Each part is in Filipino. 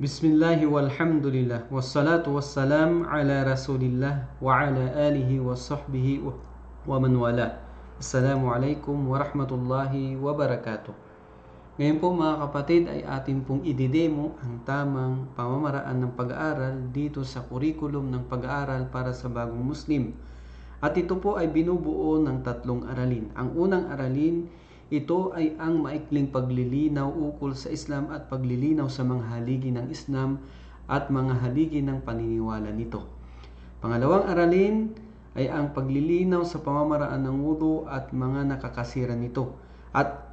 Bismillahi walhamdulillah wassalatu wassalam ala rasulillah wa ala alihi wa sahbihi wa man wala. Assalamualaikum warahmatullahi wabarakatuh. Ngayon po mga kapatid ay atin pong ididemo ang tamang pamamaraan ng pag-aaral dito sa kurikulum ng pag-aaral para sa bagong Muslim. At ito po ay binubuo ng tatlong aralin. Ang unang aralin, ito ay ang maikling paglilinaw ukol sa Islam at paglilinaw sa mga haligi ng Islam at mga haligi ng paniniwala nito. Pangalawang aralin ay ang paglilinaw sa pamamaraan ng wudu at mga nakakasira nito at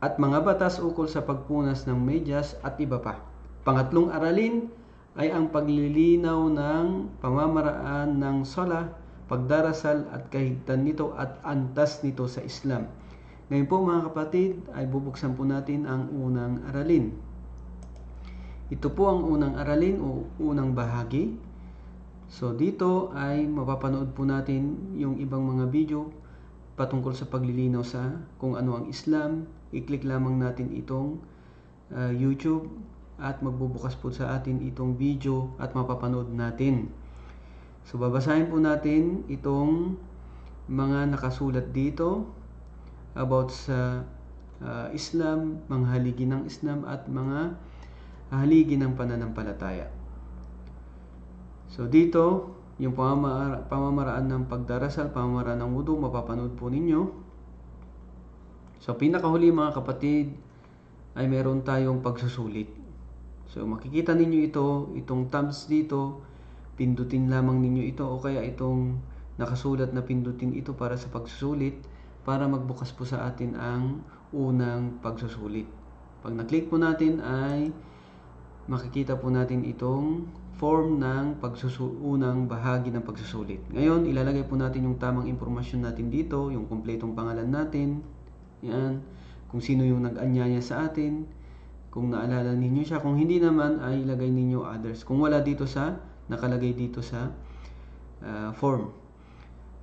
mga batas ukol sa pagpunas ng medyas at iba pa. Pangatlong aralin ay ang paglilinaw ng pamamaraan ng salah, pagdarasal at kahigtan nito at antas nito sa Islam. Ngayon po mga kapatid ay bubuksan po natin ang unang aralin. Ito po ang unang aralin o unang bahagi. So dito ay mapapanood po natin yung ibang mga video patungkol sa paglilinaw sa kung ano ang Islam. I-click lamang natin itong YouTube at magbubukas po sa atin itong video at mapapanood natin. So babasahin po natin itong mga nakasulat dito about sa Islam, mga haligi ng Islam at mga haligi ng pananampalataya. So dito, yung pamamaraan ng pagdarasal, pamamaraan ng wudu, mapapanood po ninyo. So pinakahuli mga kapatid ay meron tayong pagsusulit. So makikita ninyo itong tabs dito, pindutin lamang ninyo ito o kaya itong nakasulat na pindutin ito para sa pagsusulit para magbukas po sa atin ang unang pagsusulit. Pag na-click po natin ay makikita po natin itong form ng unang bahagi ng pagsusulit. Ngayon, ilalagay po natin yung tamang impormasyon natin dito, yung kumpletong pangalan natin, yan, kung sino yung nag-anyaya sa atin, kung naalala ninyo siya, kung hindi naman ay ilagay ninyo others. Kung wala dito nakalagay dito sa form.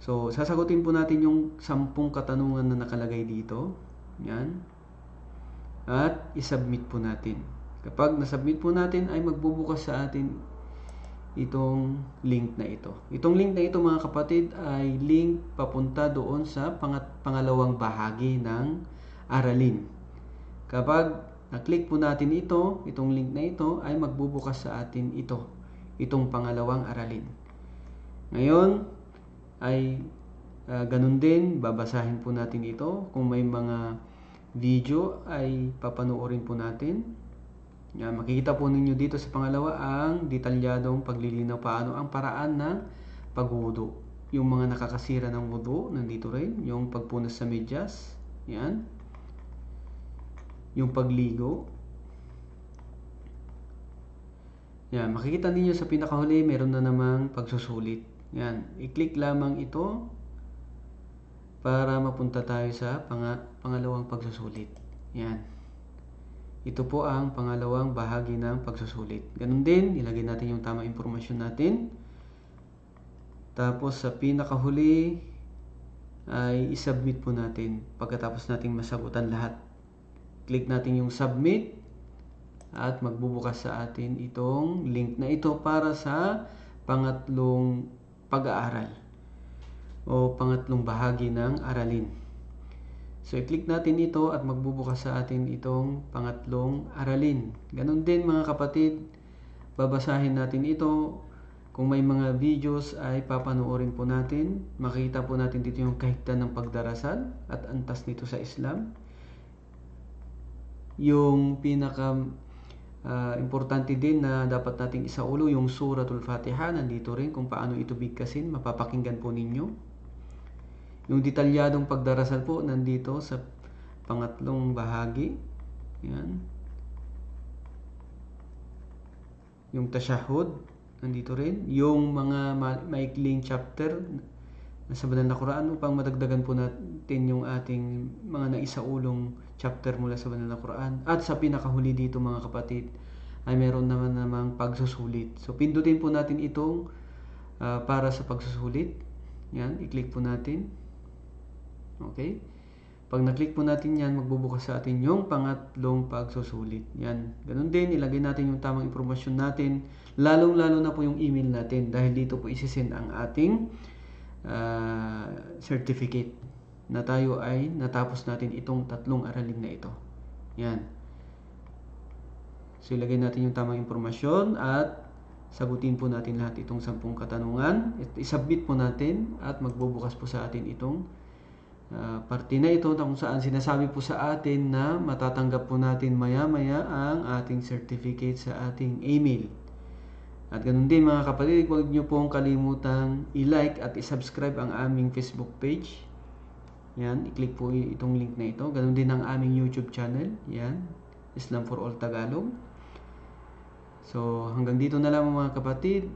So, sasagutin po natin yung 10 katanungan na nakalagay dito. Yan. At isubmit po natin. Kapag nasubmit po natin ay magbubukas sa atin itong link na ito. Itong link na ito mga kapatid ay link papunta doon sa pangalawang bahagi ng aralin. Kapag na-click po natin itong link na ito ay magbubukas sa atin itong pangalawang aralin. Ngayon ay ganun din, babasahin po natin ito. Kung may mga video ay papanoorin po natin. Yan, makikita po ninyo dito sa pangalawa ang detalyadong paglilinaw paano ang paraan ng pagwudu. Yung mga nakakasira ng wudu, nandito rin. Yung pagpunas sa medyas, yan. Yung pagligo. Yan, makikita ninyo sa pinakahuli, meron na namang pagsusulit. Yan, i-click lamang ito para mapunta tayo sa pangalawang pagsusulit. Yan. Ito po ang pangalawang bahagi ng pagsusulit. Ganun din, ilagay natin yung tamang impormasyon natin. Tapos sa pinakahuli ay isubmit po natin pagkatapos nating masagutan lahat. Click natin yung submit at magbubukas sa atin itong link na ito para sa pangatlong pag-aaral o pangatlong bahagi ng aralin. So i-click natin ito at magbubukas sa atin itong pangatlong aralin. Ganon din mga kapatid, babasahin natin ito. Kung may mga videos ay papanoorin po natin. Makita po natin dito yung kahigtan ng pagdarasal at antas nito sa Islam. Yung pinaka importante din na dapat nating isaulo yung Suratul Fatiha, nandito rin kung paano ito bigkasin, mapapakinggan po ninyo. Yung detalyadong pagdarasal po nandito sa pangatlong bahagi. Yan. Yung tashahud nandito rin. Yung mga maikling chapter sa banal na Quran upang madagdagan po natin yung ating mga naisaulong chapter mula sa banal na Quran. At sa pinakahuli dito mga kapatid ay meron naman namang pagsusulit. So pindutin po natin itong para sa pagsusulit. Yan, i-click po natin. Okay? Pag na-click po natin yan, magbubukas sa atin yung pangatlong pagsusulit. Yan. Ganun din, ilagay natin yung tamang impormasyon natin. Lalong-lalo na po yung email natin dahil dito po isisend ang ating certificate na tayo ay natapos natin itong 3 aralin na ito. Yan. So, ilagay natin yung tamang impormasyon at sagutin po natin lahat itong 10 katanungan. I-submit po natin at magbubukas po sa atin itong parte na ito kung saan sinasabi po sa atin na matatanggap po natin maya-maya ang ating certificate sa ating email. At ganun din mga kapatid, huwag nyo pong kalimutang i-like at i-subscribe ang aming Facebook page. Yan, i-click po itong link na ito. Ganun din ang aming YouTube channel. Yan, Islam for All Tagalog. So hanggang dito na lang mga kapatid.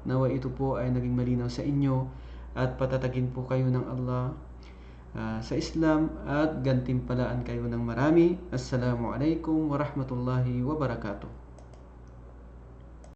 Nawa ito po ay naging malinaw sa inyo at patatagin po kayo ng Allah sa Islam at gantimpalaan kayo ng marami. Assalamualaikum warahmatullahi wabarakatuh.